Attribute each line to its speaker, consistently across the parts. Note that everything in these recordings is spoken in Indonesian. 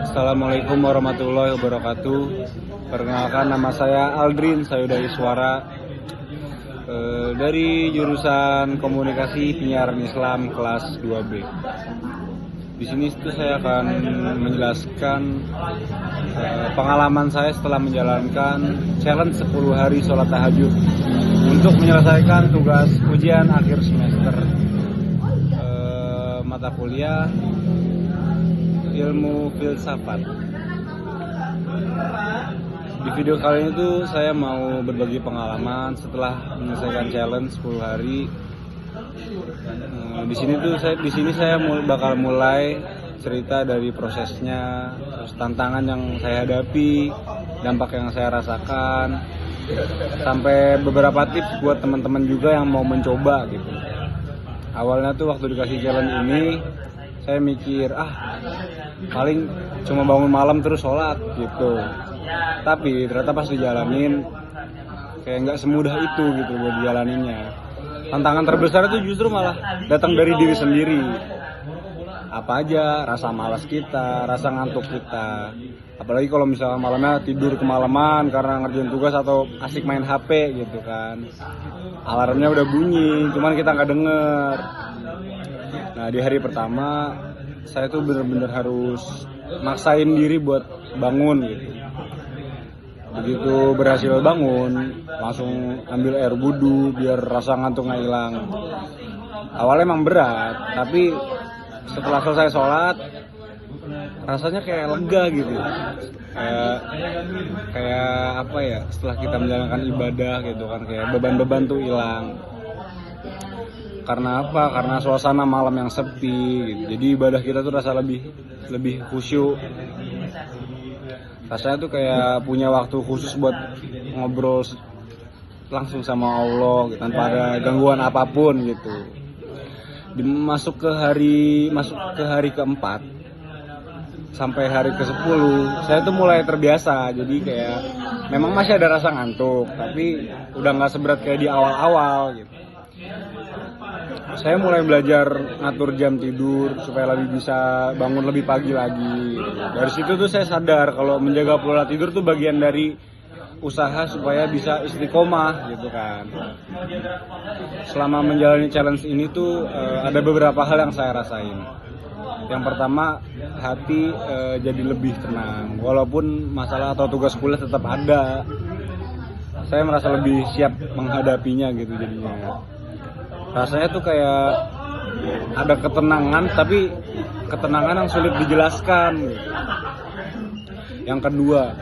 Speaker 1: Assalamualaikum warahmatullahi wabarakatuh. Perkenalkan, nama saya Aldrin Sayuda Iswara, dari jurusan Komunikasi Penyiaran Islam kelas 2B. Di sini saya akan menjelaskan pengalaman saya setelah menjalankan challenge 10 hari sholat tahajud untuk menyelesaikan tugas ujian akhir semester mata kuliah ilmu filsafat. Di video kali ini saya mau berbagi pengalaman setelah menyelesaikan challenge 10 hari. Di sini saya bakal mulai cerita dari prosesnya, terus tantangan yang saya hadapi, dampak yang saya rasakan, sampai beberapa tips buat teman-teman juga yang mau mencoba gitu. Awalnya waktu dikasih challenge ini saya mikir, paling cuma bangun malam terus sholat gitu. Tapi ternyata pas dijalanin kayak nggak semudah itu gitu buat dijalaninnya. Tantangan terbesar itu justru malah datang dari diri sendiri. Apa aja, rasa malas kita, rasa ngantuk kita. Apalagi kalau misalnya malamnya tidur kemalaman karena ngerjain tugas atau asik main HP gitu kan. Alarmnya udah bunyi, cuman kita nggak denger. Nah, di hari pertama saya bener-bener harus maksain diri buat bangun gitu. Begitu berhasil bangun, langsung ambil air wudu biar rasa ngantuk nggak hilang. Awalnya emang berat, tapi setelah selesai sholat rasanya kayak lega gitu. Kayak apa ya, setelah kita menjalankan ibadah gitu kan, kayak beban-beban tuh hilang. Karena apa? Karena suasana malam yang sepi gitu. Jadi ibadah kita rasa lebih khusyuk. Rasanya kayak punya waktu khusus buat ngobrol langsung sama Allah gitu, tanpa ada gangguan apapun gitu. Masuk ke hari keempat sampai hari ke-10 saya mulai terbiasa. Jadi kayak memang masih ada rasa ngantuk, tapi udah nggak seberat kayak di awal-awal gitu. Saya mulai belajar ngatur jam tidur supaya lebih bisa bangun lebih pagi lagi. Dari situ saya sadar kalau menjaga pola tidur bagian dari usaha supaya bisa istiqomah gitu kan. Selama menjalani challenge ini ada beberapa hal yang saya rasain. Yang pertama, hati jadi lebih tenang. Walaupun masalah atau tugas kuliah tetap ada, saya merasa lebih siap menghadapinya gitu jadinya. Rasanya kayak ada ketenangan, tapi ketenangan yang sulit dijelaskan gitu. Yang kedua,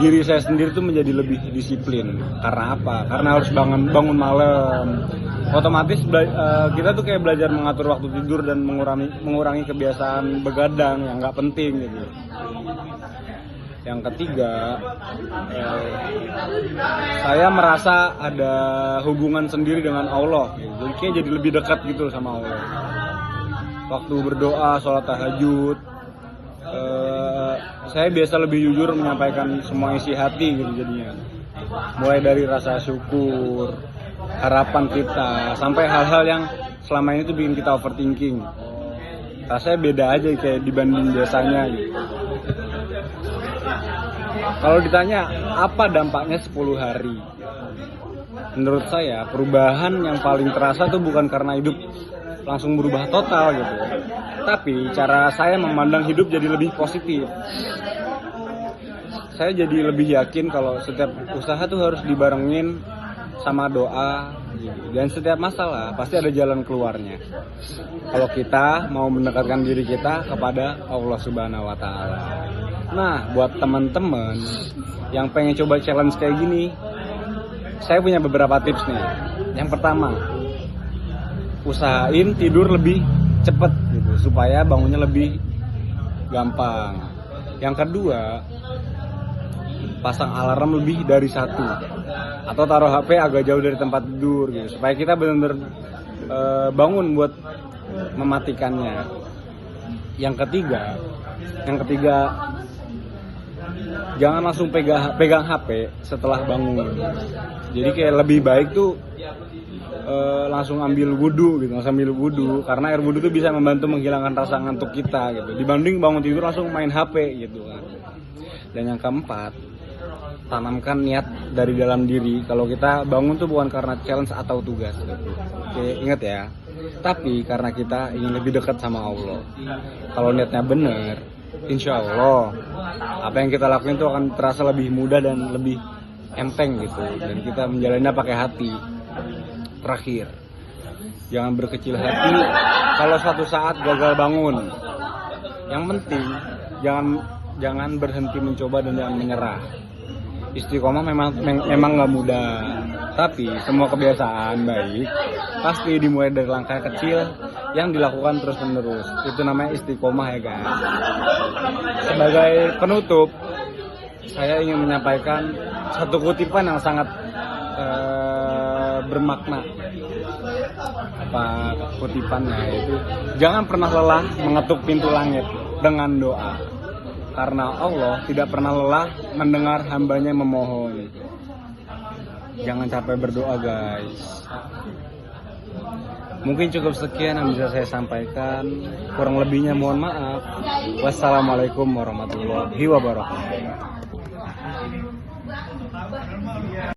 Speaker 1: diri saya sendiri menjadi lebih disiplin. Karena apa? Karena harus bangun malam. Otomatis kita kayak belajar mengatur waktu tidur dan mengurangi kebiasaan begadang yang nggak penting gitu. Yang ketiga, saya merasa ada hubungan sendiri dengan Allah gitu. Jadi kayak jadi lebih dekat gitu sama Allah. Waktu berdoa, sholat tahajud, saya biasa lebih jujur menyampaikan semua isi hati gitu jadinya. Mulai dari rasa syukur, harapan kita, sampai hal-hal yang selama ini bikin kita overthinking. Rasanya beda aja kayak dibanding biasanya gitu. Kalau ditanya apa dampaknya 10 hari, menurut saya perubahan yang paling terasa bukan karena hidup langsung berubah total gitu, tapi cara saya memandang hidup jadi lebih positif. Saya jadi lebih yakin kalau setiap usaha harus dibarengin sama doa gitu. Dan setiap masalah pasti ada jalan keluarnya kalau kita mau mendekatkan diri kita kepada Allah Subhanahu wa Ta'ala. Nah, buat teman-teman yang pengen coba challenge kayak gini, saya punya beberapa tips nih. Yang pertama, usahain tidur lebih cepet gitu supaya bangunnya lebih gampang. Yang kedua, pasang alarm lebih dari 1 atau taruh HP agak jauh dari tempat tidur gitu supaya kita benar-benar bangun buat mematikannya. Yang ketiga, jangan langsung pegang HP setelah bangun. Jadi kayak lebih baik langsung ambil wudhu gitu, karena air wudhu itu bisa membantu menghilangkan rasa ngantuk kita gitu, dibanding bangun tidur langsung main HP gitu kan. Dan yang keempat, tanamkan niat dari dalam diri kalau kita bangun tuh bukan karena challenge atau tugas gitu. Oke, ingat ya, tapi karena kita ingin lebih dekat sama Allah. Kalau niatnya benar, insya Allah apa yang kita lakuin itu akan terasa lebih mudah dan lebih enteng gitu, dan kita menjalannya pakai hati. Terakhir, jangan berkecil hati kalau suatu saat gagal bangun. Yang penting jangan berhenti mencoba dan jangan menyerah. Istiqomah memang nggak mudah, tapi semua kebiasaan baik pasti dimulai dari langkah kecil yang dilakukan terus menerus. Itu namanya istiqomah ya guys. Sebagai penutup, saya ingin menyampaikan satu kutipan yang sangat bermakna. Apa kutipannya? Itu jangan pernah lelah mengetuk pintu langit dengan doa, karena Allah tidak pernah lelah mendengar hambanya memohon. Jangan capek berdoa guys. Mungkin cukup sekian yang bisa saya sampaikan, kurang lebihnya mohon maaf. Wassalamualaikum warahmatullahi wabarakatuh.